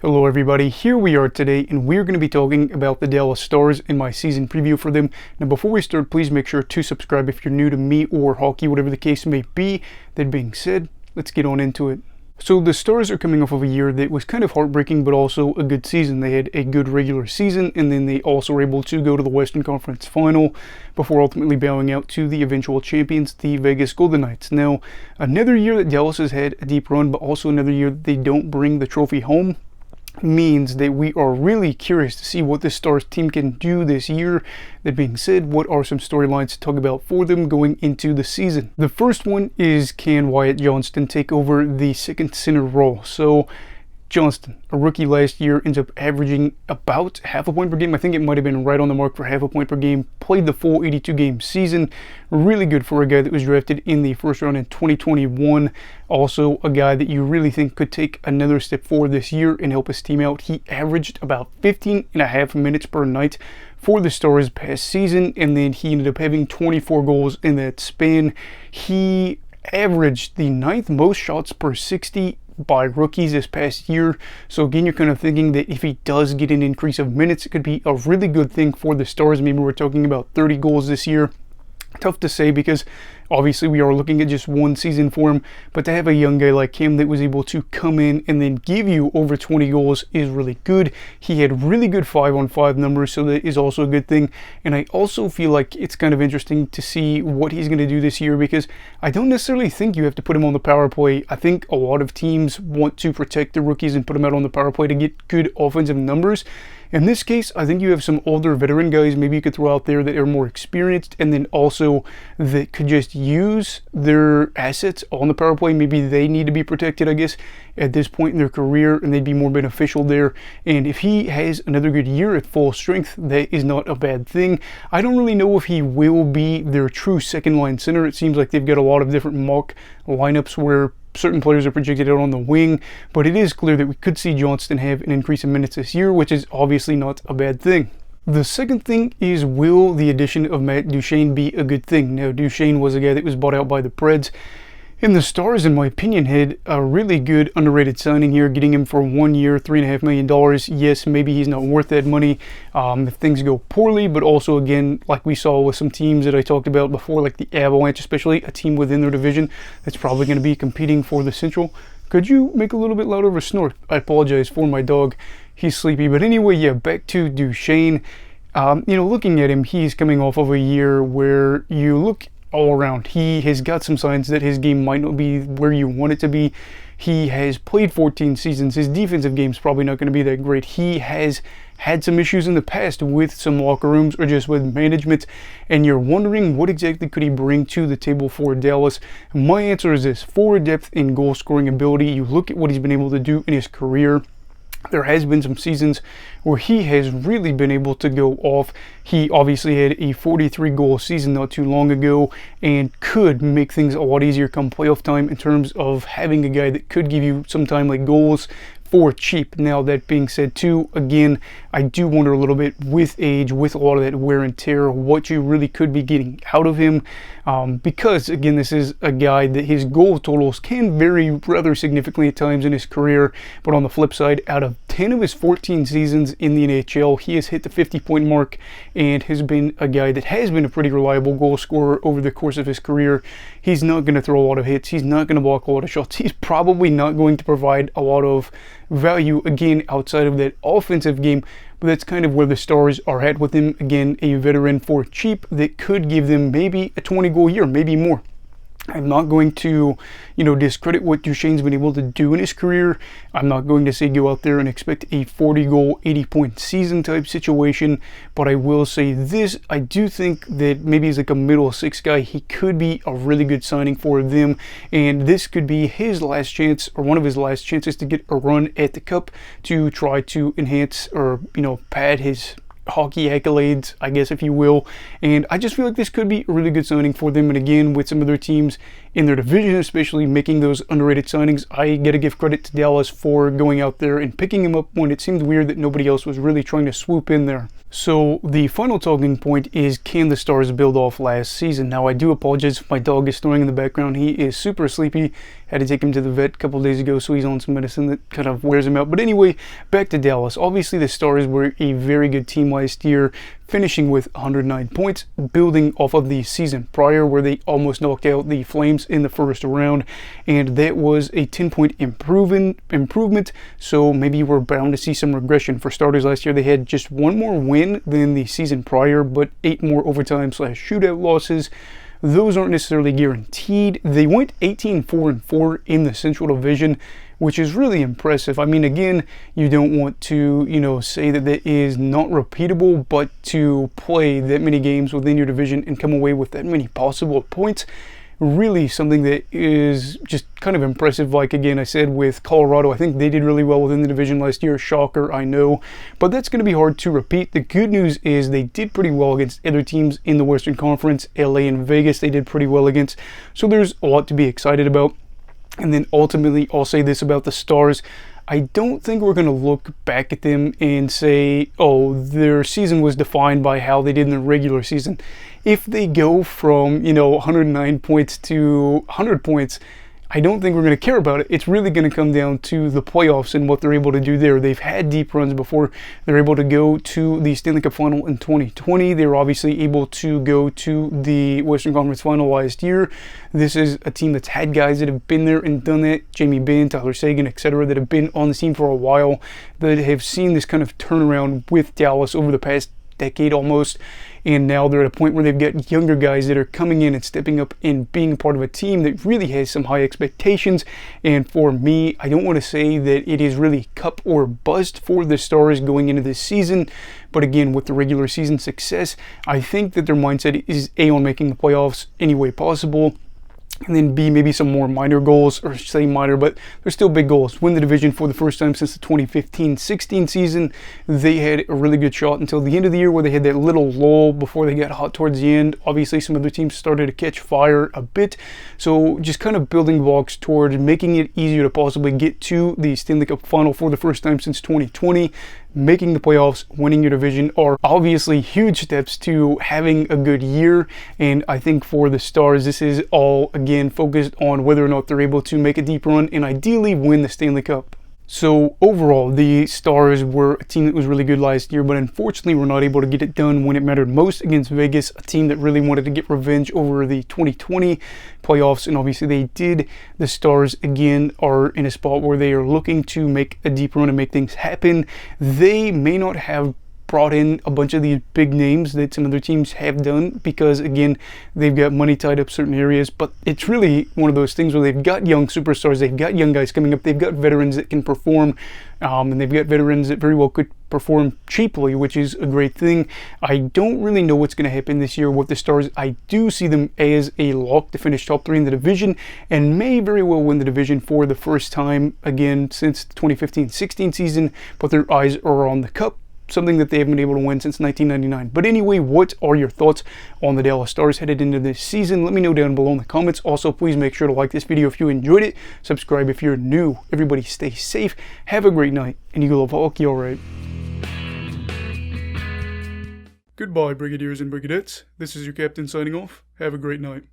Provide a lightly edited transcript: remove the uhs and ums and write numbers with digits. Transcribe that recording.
Hello everybody, here we are today and we're going to be talking about the Dallas Stars in my season preview for them. Now before we start, please make sure to subscribe if you're new to me or hockey, whatever the case may be. That being said, let's get on into it. So the Stars are coming off of a year that was kind of heartbreaking but also a good season. They had a good regular season and then they also were able to go to the Western Conference Final before ultimately bowing out to the eventual champions, the Vegas Golden Knights. Now, another year that Dallas has had a deep run but also another year that they don't bring the trophy home means that we are really curious to see what this Stars team can do this year. That being said, what are some storylines to talk about for them going into the season? The first one is, can Wyatt Johnston take over the second center role? So Johnston, a rookie last year, ends up averaging about half a point per game. I think it might have been right on the mark for half a point per game. Played the full 82-game season. Really good for a guy that was drafted in the first round in 2021. Also a guy that you really think could take another step forward this year and help his team out. He averaged about 15.5 minutes per night for the Stars past season, and then he ended up having 24 goals in that span. He averaged the 9th most shots per 60 by rookies this past year. So again, you're kind of thinking that if he does get an increase of minutes, it could be a really good thing for the Stars. Maybe we're talking about 30 goals this year. Tough to say because obviously we are looking at just one season for him, but to have a young guy like him that was able to come in and then give you over 20 goals is really good. He had really good 5-on-5 numbers, so that is also a good thing. And I also feel like it's kind of interesting to see what he's going to do this year, because I don't necessarily think you have to put him on the power play. I think a lot of teams want to protect the rookies and put him out on the power play to get good offensive numbers. In this case, I think you have some older veteran guys maybe you could throw out there that are more experienced, and then also that could just use their assets on the power play. Maybe they need to be protected, I guess, at this point in their career, and they'd be more beneficial there. And if he has another good year at full strength, that is not a bad thing. I don't really know if he will be their true second line center. It seems like they've got a lot of different mock lineups where certain players are projected out on the wing, but it is clear that we could see Johnston have an increase in minutes this year, which is obviously not a bad thing. The second thing is, will the addition of Matt Duchene be a good thing? Now, Duchene was a guy that was bought out by the Preds, and the Stars, in my opinion, had a really good underrated signing here, getting him for 1 year, $3.5 million. Yes, maybe he's not worth that money if things go poorly, but also, again, like we saw with some teams that I talked about before, like the Avalanche, especially a team within their division that's probably going to be competing for the Central. Could you make a little bit louder of a snort? I apologize for my dog. He's sleepy. But anyway, yeah, back to Duchene. Looking at him, he's coming off of a year where you look all around, he has got some signs that his game might not be where you want it to be. He has played 14 seasons. His defensive game's probably not going to be that great. He has had some issues in the past with some locker rooms or just with management, and you're wondering what exactly could he bring to the table for Dallas. My answer is this: forward depth and goal scoring ability. You look at what he's been able to do in his career. There has been some seasons where he has really been able to go off. He obviously had a 43-goal season not too long ago and could make things a lot easier come playoff time in terms of having a guy that could give you some timely goals for cheap. Now, that being said too, again, I do wonder a little bit with age, with a lot of that wear and tear, what you really could be getting out of him, because again, this is a guy that his goal totals can vary rather significantly at times in his career, but on the flip side, out of 10 of his 14 seasons in the NHL, he has hit the 50-point mark and has been a guy that has been a pretty reliable goal scorer over the course of his career. He's not going to throw a lot of hits. He's not going to block a lot of shots. He's probably not going to provide a lot of value, again, outside of that offensive game, but that's kind of where the Stars are at with him. Again, a veteran for cheap that could give them maybe a 20-goal year, maybe more. I'm not going to, discredit what Duchene's been able to do in his career. I'm not going to say go out there and expect a 40-goal, 80-point season type situation, but I will say this: I do think that maybe as like a middle six guy, he could be a really good signing for them, and this could be his last chance, or one of his last chances, to get a run at the Cup, to try to enhance or, pad his hockey accolades, I guess, if you will. And I just feel like this could be a really good signing for them. And again, with some other teams in their division especially making those underrated signings, I gotta give credit to Dallas for going out there and picking him up when it seemed weird that nobody else was really trying to swoop in there. So the final talking point is, can the Stars build off last season? Now I do apologize if my dog is snoring in the background. He is super sleepy. Had to take him to the vet a couple days ago, so he's on some medicine that kind of wears him out. But anyway, back to Dallas. Obviously the Stars were a very good team last year, finishing with 109 points, building off of the season prior where they almost knocked out the Flames in the first round, and that was a 10-point improvement. So maybe we're bound to see some regression. For starters, last year they had just one more win than the season prior, but 8 more overtime/shootout losses. Those aren't necessarily guaranteed. They went 18-4-4 in the Central Division, which is really impressive. I mean, again, you don't want to, say that that is not repeatable, but to play that many games within your division and come away with that many possible points, really something that is just kind of impressive. Like, again, I said with Colorado, I think they did really well within the division last year. Shocker, I know, but that's going to be hard to repeat. The good news is they did pretty well against other teams in the Western Conference. LA and Vegas, they did pretty well against. So there's a lot to be excited about. And then ultimately, I'll say this about the Stars. I don't think we're going to look back at them and say, oh, their season was defined by how they did in the regular season. If they go from, 109 points to 100 points, I don't think we're going to care about it. It's really going to come down to the playoffs and what they're able to do there. They've had deep runs before. They're able to go to the Stanley Cup Final in 2020. They were obviously able to go to the Western Conference Final last year. This is a team that's had guys that have been there and done that. Jamie Benn, Tyler Seguin, etc., that have been on the team for a while, that have seen this kind of turnaround with Dallas over the past decade almost, and now they're at a point where they've got younger guys that are coming in and stepping up and being part of a team that really has some high expectations. And for me, I don't want to say that it is really cup or bust for the Stars going into this season, but again, with the regular season success, I think that their mindset is A, on making the playoffs any way possible, and then B, maybe some more minor goals, or say minor, but they're still big goals. Win the division for the first time since the 2015-16 season. They had a really good shot until the end of the year where they had that little lull before they got hot towards the end. Obviously, some other teams started to catch fire a bit. So just kind of building blocks toward making it easier to possibly get to the Stanley Cup Final for the first time since 2020. Making the playoffs, winning your division are obviously huge steps to having a good year. And I think for the Stars, this is all, again, focused on whether or not they're able to make a deep run and ideally win the Stanley Cup. So overall, the Stars were a team that was really good last year, but unfortunately were not able to get it done when it mattered most against Vegas, a team that really wanted to get revenge over the 2020 playoffs, and obviously they did. The Stars, again, are in a spot where they are looking to make a deep run and make things happen. They may not have brought in a bunch of these big names that some other teams have done because, again, they've got money tied up certain areas, but it's really one of those things where they've got young superstars, they've got young guys coming up, they've got veterans that can perform, and they've got veterans that very well could perform cheaply, which is a great thing. I don't really know what's going to happen this year with the Stars. I do see them as a lock to finish top 3 in the division and may very well win the division for the first time, again, since the 2015-16 season, but their eyes are on the Cup, something that they haven't been able to win since 1999. But anyway, what are your thoughts on the Dallas Stars headed into this season? Let me know down below in the comments. Also, please make sure to like this video if you enjoyed it. Subscribe if you're new. Everybody stay safe. Have a great night. And you go love hockey, alright. Goodbye, Brigadiers and Brigadettes. This is your captain signing off. Have a great night.